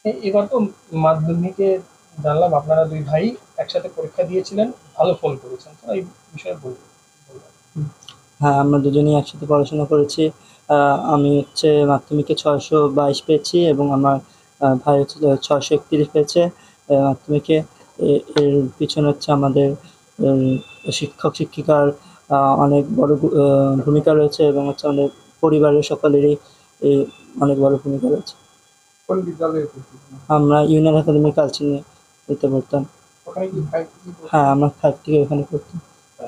এবার তো মাধ্যমিকে জানলাম আপনারা দুই ভাই একসাথে পরীক্ষা দিয়েছিলেন, ভালো ফল করেছেন, তো এই বিষয়ে বলবেন। হ্যাঁ, আমরা দুজনেই একসাথে পড়াশোনা করেছি। আমি হচ্ছে মাধ্যমিকে 622 পেয়েছি এবং আমার ভাই হচ্ছে 631 পেয়েছে মাধ্যমিকে। এর পিছনে হচ্ছে আমাদের উম, শিক্ষক শিক্ষিকার অনেক বড় ভূমিকা রয়েছে এবং হচ্ছে আমাদের পরিবারের সকলেরই এই অনেক বড় ভূমিকা রয়েছে। কোন বিদ্যালয়ে পড়তেছেন? আমরা ইউনিয়ন একাডেমি কালচিনি নিতে পড়তাম। ওখানে কি ভাই হ্যাঁ, আমরা 5 থেকে ওখানে পড়তাম।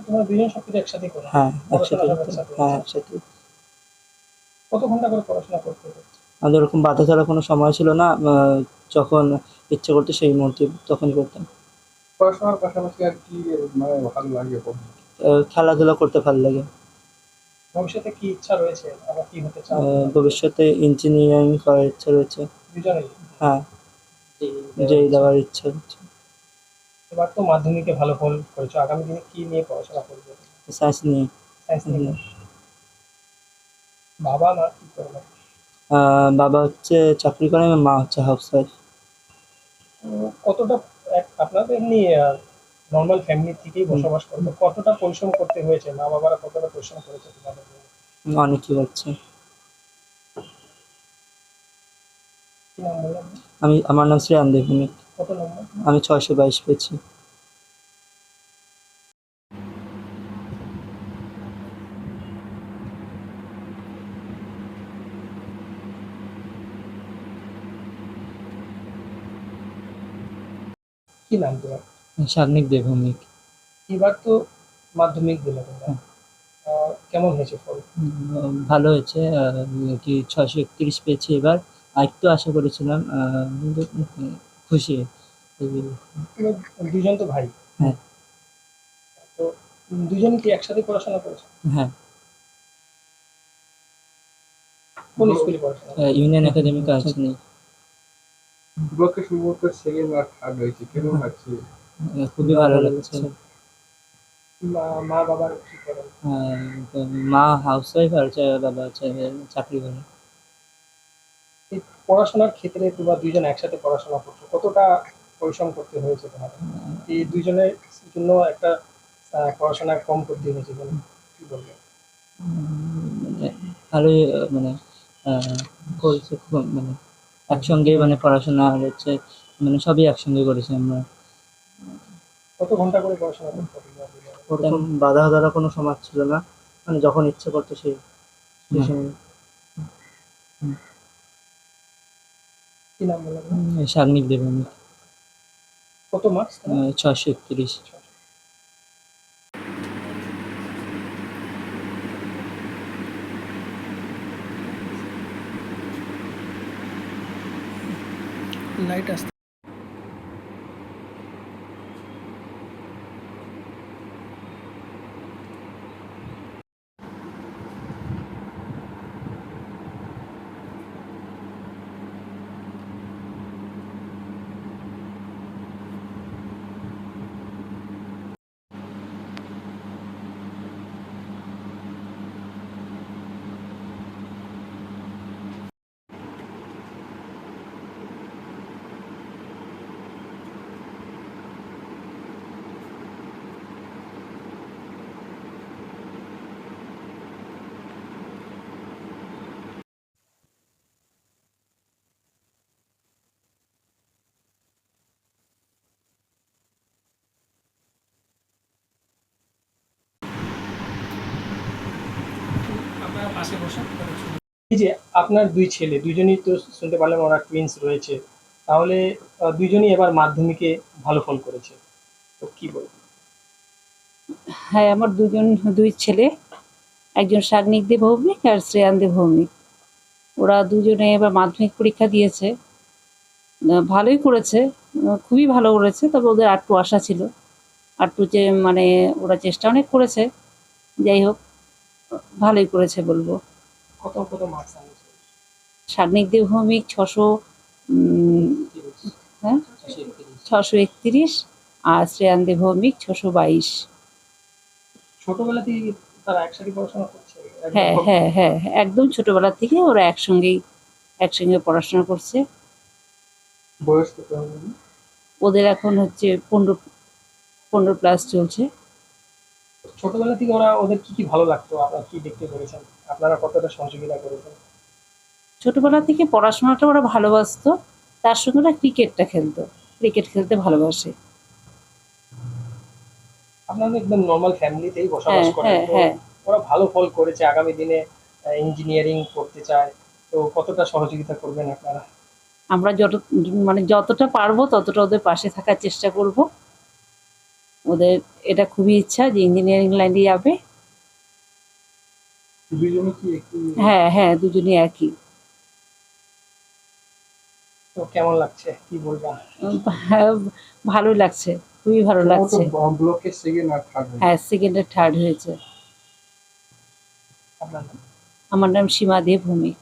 তোমরা দুজন সবকিছু একসাথেই করো? হ্যাঁ, পড়াশোনা একসাথে সব হতাম। একসাথে হ্যাঁ, হচ্ছে? একসাথে। কত ঘন্টা করে পড়াশোনা করতে হচ্ছে? আমাদের ওরকম বাধা ধরার কোনো সময় ছিল না। যখন ইচ্ছে করতো সেই মুহূর্তে তখনই করতাম। পড়াশোনার পাশাপাশি আর কি মানে ভালো লাগে পড়তে? খেলাধুলা করতে ভালো লাগে। ভবিষ্যতে কি ইচ্ছা রয়েছে, আবার কি হতে চান? ভবিষ্যতে ইঞ্জিনিয়ারিং করার ইচ্ছা রয়েছে। দুজনেই? হ্যাঁ, যেই দেওয়ার ইচ্ছা রয়েছে। এবার তো মাধ্যমিকে ভালো ফল করেছো, আগামী দিনে কি নিয়ে পড়াশোনা করবে? সায়েন্স নিয়ে। সায়েন্স নিয়ে? হুম। বাবা মা কি করবে? বাবা হচ্ছে চাকরি করে এবং মা হচ্ছে হাউস ওয়াইফ। কতটা আপনারা তো এমনি নর্মাল ফ্যামিলি থেকেই বসবাস করতো, কতটা পরিশ্রম করতে হয়েছে, মা বাবারা কতটা পরিশ্রম করেছে তোমাদের জন্য? অনেকই হচ্ছে। কি নাম বললাম? আমার নাম শ্রেয়ান দেবভূমি। কত নম্বর? আমি 622 পেয়েছি। কি নাম তোমার? সাগ্নিক দেবভৌমিক। এবার তো মাধ্যমিক দিলে তোমরা, কেমন হয়েছে ফল? ভালো হয়েছে। কি 631 পেয়েছি এবার। আরেকটু আশা করেছিলাম, কিন্তু খুশি। এবার দুজন তো ভাই, হ্যাঁ। তো দুজন কি একসাথে পড়াশোনা করেছে? হ্যাঁ। কোন স্কুলে পড়াশোনা করেছে? Union academy Kalchini. বিপক্ষে শুধুমাত্র সেকেন্ড আর থার্ড হয়েছে, কেমন লাগছে? খুবই ভালো লাগছে। মা বাবার কি করেন? মা হাউস ওয়াইফ আর হচ্ছে বাবা হচ্ছে চাকরি করে। এই পড়াশোনার ক্ষেত্রে তোমরা দুইজন একসাথে পড়াশোনা করছো, কতটা পরিশ্রম করতে হয়েছে তোমাদের? এই দুইজনের জন্য একটা পড়াশোনা কম করতে হয়েছে কেন, কি বলবেন? মানে ভালোই মানে করেছে খুব মানে একসঙ্গে মানে পড়াশোনা আর হচ্ছে মানে সবই একসঙ্গে করেছি আমরা। কত ঘন্টা করে পড়াশোনা করতে হবে তোমরা দুজনে? ওরকম বাধা ধরা কোনো সমাজ ছিল না। মানে যখন ইচ্ছে করতো সেই সময়। কি নাম বললাম? সাগ্নিক দেবভৌমিক। কত মার্কস? 631। লাইট আসছে। আপনার পাশে বসে। এই যে আপনার দুই ছেলে, দুইজনই তো শুনতে পারলাম ওরা টুইন্স রয়েছে, তাহলে দুইজনই এবার মাধ্যমিকে ভালো ফল করেছে, তো কি বলবো? হ্যাঁ, আমার দুই ছেলে, একজন সাগ্নিক দে ভৌমিক আর শ্রেয়ান দে ভৌমিক। ওরা দুজনে এবার মাধ্যমিক পরীক্ষা দিয়েছে। ভালোই করেছে, খুবই ভালো করেছে। তবে ওদের আরেকটু আশা ছিল। আরেকটু মানে ওরা চেষ্টা অনেক করেছে। যাই হোক, ভালোই করেছে বলব। কত কত মার্কস আনিয়েছে? সাগ্নিক দে ভৌমিক 631 আর শ্রেয়ান দে ভৌমিক 622। ছোটবেলা থেকে কি তারা একসাথে পড়াশোনা করছে? হ্যাঁ, হ্যাঁ, হ্যাঁ, হ্যাঁ, একদম ছোটবেলা থেকে ওরা একসঙ্গে পড়াশোনা করছে। বয়স কত হবে? ওদের এখন হচ্ছে 15+ চলছে। ছোটবেলা থেকে ওদের কি ভালো লাগতো, আপনার কি দেখতে পেরেছেন, আপনারা কতটা সহযোগিতা করেছেন? ছোটবেলা থেকে পড়াশোনাটা ওরা ভালোবাসতো, তার সঙ্গে ওরা ক্রিকেটটা খেলতো, ক্রিকেট খেলতে ভালোবাসে। আপনারা একদম নর্মাল ফ্যামিলিতেই বসবাস হ্যাঁ করেন, হ্যাঁ তো হ্যাঁ। ওরা ভালো ফল করেছে, আগামী দিনে ইঞ্জিনিয়ারিং করতে চায়, তো কতটা সহযোগিতা করবেন আপনারা? আমরা মানে যতটা পারবো ততটা ওদের পাশে থাকার চেষ্টা করব। ওদের এটা খুবই ইচ্ছা যে ইঞ্জিনিয়ারিং লাইনে যাবে। দুইজনে কি একটু? হ্যাঁ হ্যাঁ, দুজনই একই। তো কেমন লাগছে, কি বলবেন? হ্যাঁ, ভালোই লাগছে, খুবই ভালো লাগছে। ব্লকে সেকেন্ড আর থার্ড। হ্যাঁ, সেকেন্ড আর থার্ড হয়েছে। আপনার নাম? আমার নাম সীমা দে ভৌমিক।